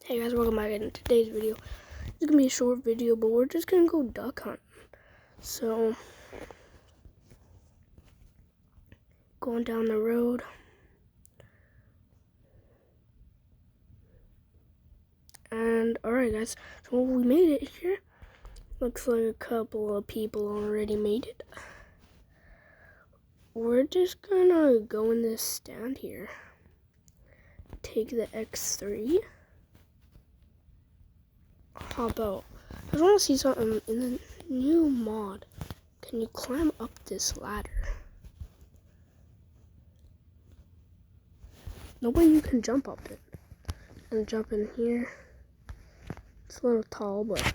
Hey guys, welcome back. In today's video, it's gonna be a short video, but we're just gonna go duck hunting. So, going down the road, and alright guys, so we made it here. Looks like a couple of people already made it. We're just gonna go in this stand here, take the X3, hop out. I just want to see something in the new mod. Can you climb up this ladder? No way you can jump up it. And jump in here. It's a little tall, but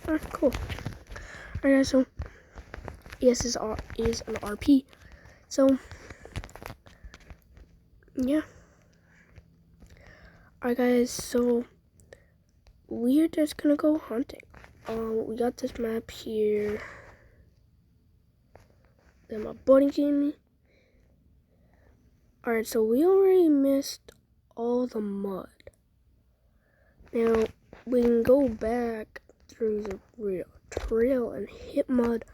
alright, cool. Alright guys, so yes, is an RP. So yeah. Alright guys, so we're just gonna go hunting. We got this map here that my buddy gave me. Alright, so we already missed all the mud. Now, we can go back through the real trail and hit mud.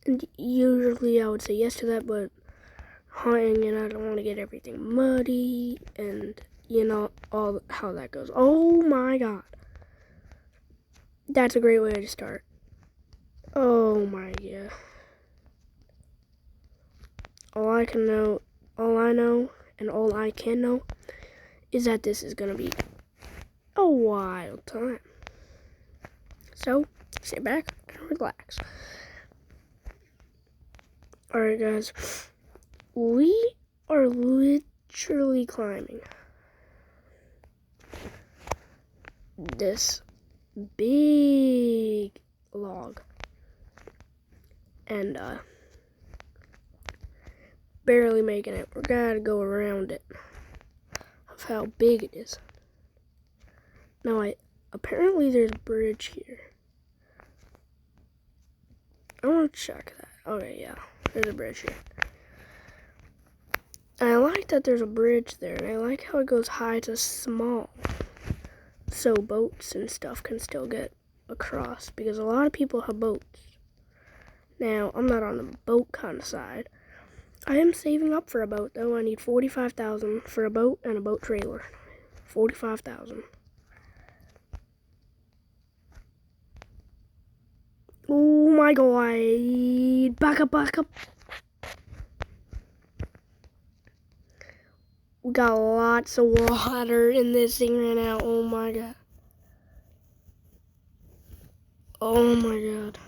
And usually I would say yes to that, but hunting and I don't want to get everything muddy and you know all how that goes. Oh my god. That's a great way to start. Oh my god. All I know, and all I can know is that this is gonna be a wild time. So, sit back and relax. Alright guys, we are literally climbing this big log and barely making it. We're gonna go around it of how big it is. Now apparently there's a bridge here. I want to check that. Okay, yeah, there's a bridge here. And I like that there's a bridge there, and I like how it goes high to small, so boats and stuff can still get across, because a lot of people have boats. Now, I'm not on the boat kind of side. I am saving up for a boat, though. I need $45,000 for a boat and a boat trailer. $45,000. Oh my god. Back up, back up. We got lots of water in this thing right now. Oh my god. Oh my god.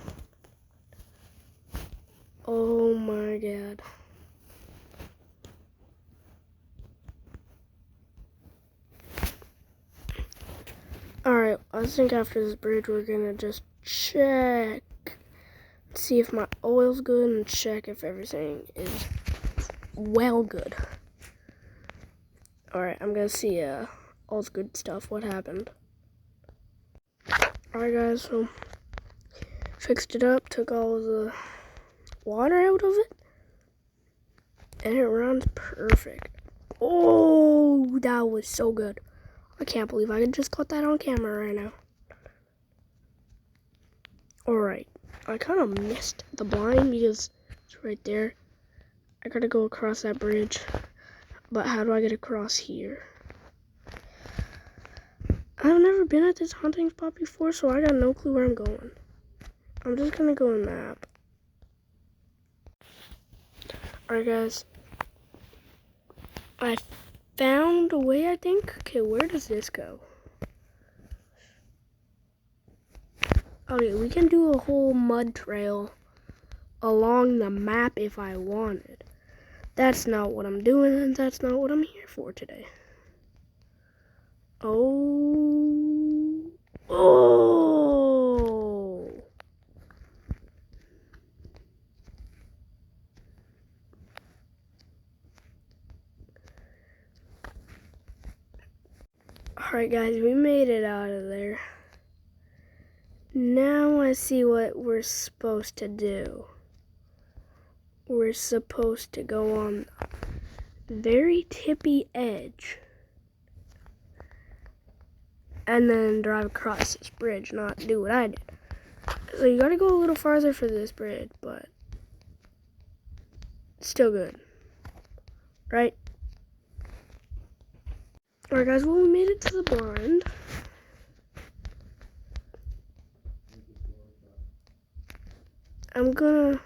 Oh my god. Alright, I think after this bridge we're gonna just check, see if my oil's good and check if everything is well good. Alright, I'm gonna see all the good stuff, what happened. Alright guys, so fixed it up, took all the water out of it, and it runs perfect. Oh, that was so good. I can't believe I just caught that on camera right now. Alright, I kind of missed the blind because it's right there. I gotta go across that bridge. But how do I get across here? I've never been at this hunting spot before, so I got no clue where I'm going. I'm just gonna go in map. Alright guys. I found a way, I think. Okay, where does this go? Okay, we can do a whole mud trail along the map if I wanted. That's not what I'm doing, and that's not what I'm here for today. Oh. Alright guys, we made it out of there. Now I see what we're supposed to do. We're supposed to go on very tippy edge. And then drive across this bridge, not do what I did. So you gotta go a little farther for this bridge, but it's still good. Right? Alright guys, well we made it to the blind. I'm gonna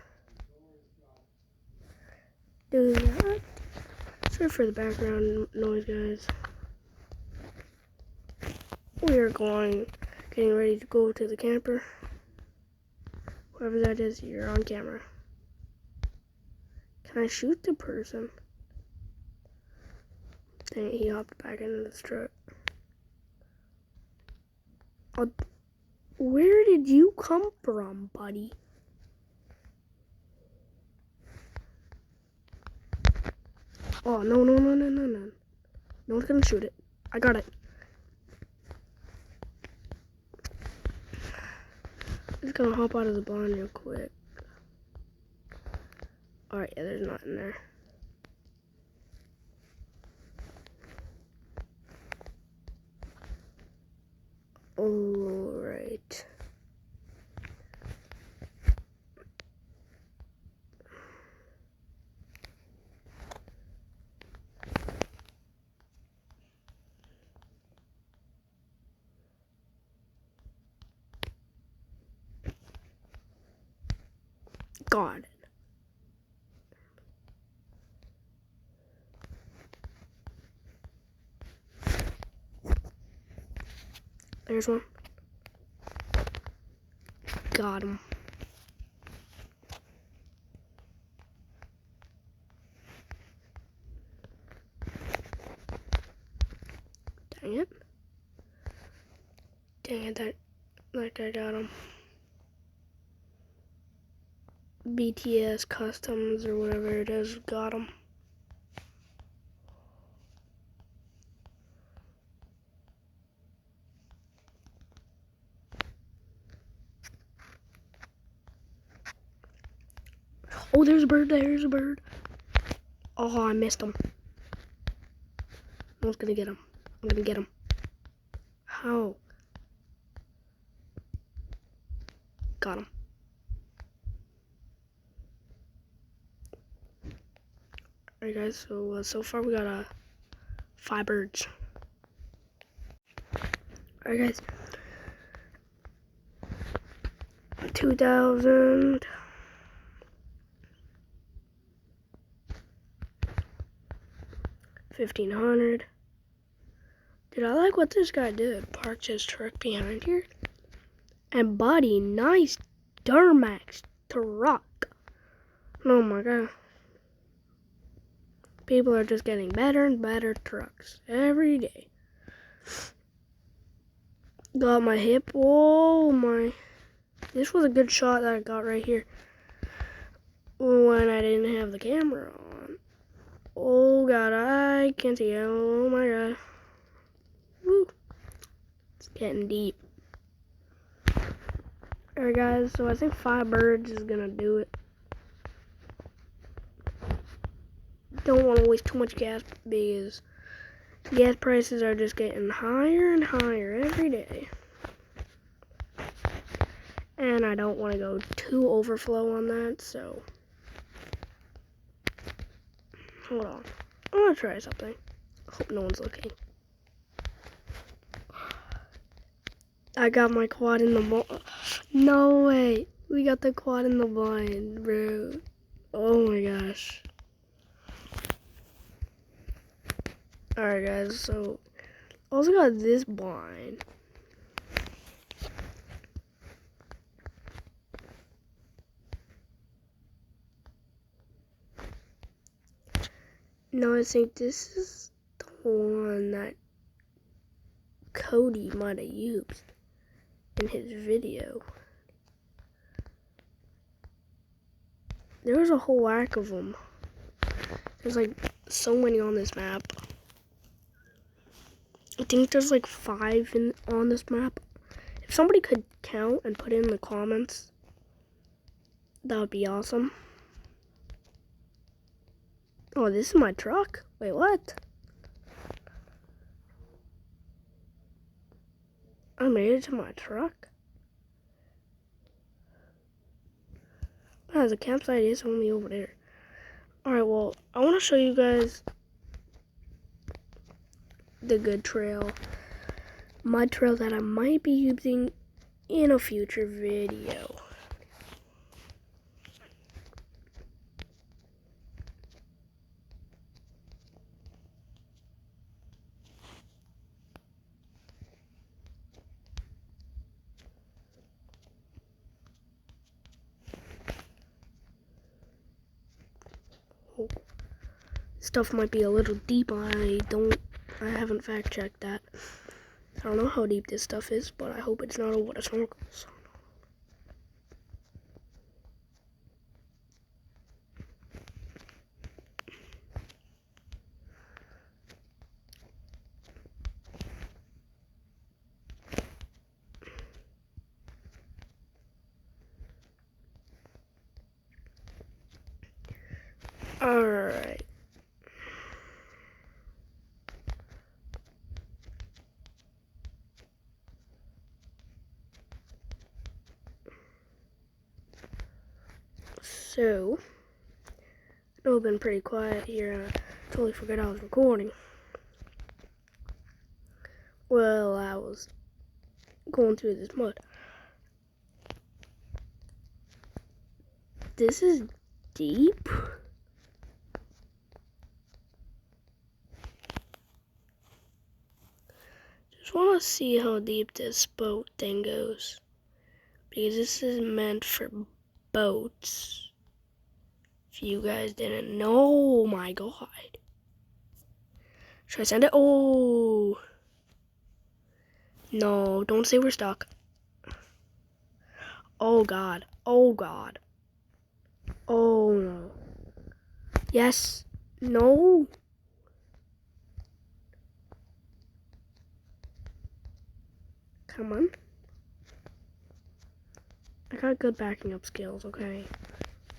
do that. Sorry for the background noise, guys. We are getting ready to go to the camper. Whoever that is, you're on camera. Can I shoot the person? Dang it, he hopped back into this truck. Where did you come from, buddy? Oh, no. No one's gonna shoot it. I got it. I'm just gonna hop out of the blind real quick. Alright, yeah, there's nothing there. Alright. Got it. There's one. Got him. Dang it. That guy got him. BTS Customs or whatever it is, got him. Oh, there's a bird. Oh, I missed him. I was gonna get him. I'm gonna get him. How? Got him. Alright guys, so far we got 5 birds. Alright guys. 2,000. 1,500. Dude, I like what this guy did. Parked his truck behind here. And buddy, nice Duramax truck. Oh my god. People are just getting better and better trucks every day. Got my hip. Oh my. This was a good shot that I got right here when I didn't have the camera on. Oh god, I can't see. Oh my god. Woo. It's getting deep. Alright guys, so I think 5 birds is gonna do it. Don't want to waste too much gas because gas prices are just getting higher and higher every day. And I don't want to go too overflow on that, so hold on. I'm gonna try something. Hope no one's looking. I got my quad in the blind. No way. We got the quad in the blind, bro. Oh my gosh. Alright guys, so also got this blind. No, I think this is the one that Cody might have used in his video. There was a whole whack of them. There's like so many on this map. I think there's like 5 on this map. If somebody could count and put it in the comments, that would be awesome. Oh, this is my truck? Wait, what? I made it to my truck? The campsite is only over there. Alright, well, I want to show you guys the good trail. My trail that I might be using in a future video. Stuff might be a little deep. I haven't fact checked that. I don't know how deep this stuff is, but I hope it's not over the snorkels. Alright. So, I know I've been pretty quiet here, and I totally forgot I was recording. Well, I was going through this mud. This is deep. Just want to see how deep this boat thing goes. Because this is meant for boats. If you guys didn't know, oh my god. Should I send it? Oh. No, don't say we're stuck. Oh god. Oh god. Oh no. Yes. No. Come on. I got good backing up skills, okay?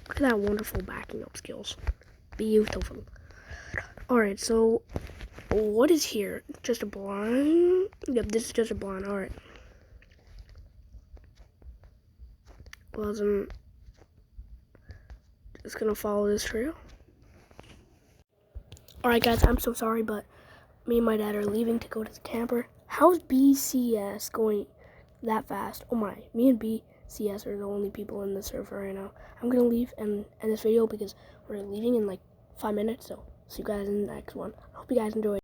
Look at that wonderful backing up skills. Beautiful. Alright, so what is here? Just a blind? Yep, this is just a blind. Alright. Well, I'm just gonna follow this trail. Alright guys, I'm so sorry, but me and my dad are leaving to go to the camper. How's BCS going that fast? Oh my, me and BCS are the only people in the server right now. I'm gonna leave and end this video because we're leaving in like 5 minutes, so see you guys in the next one. I hope you guys enjoy.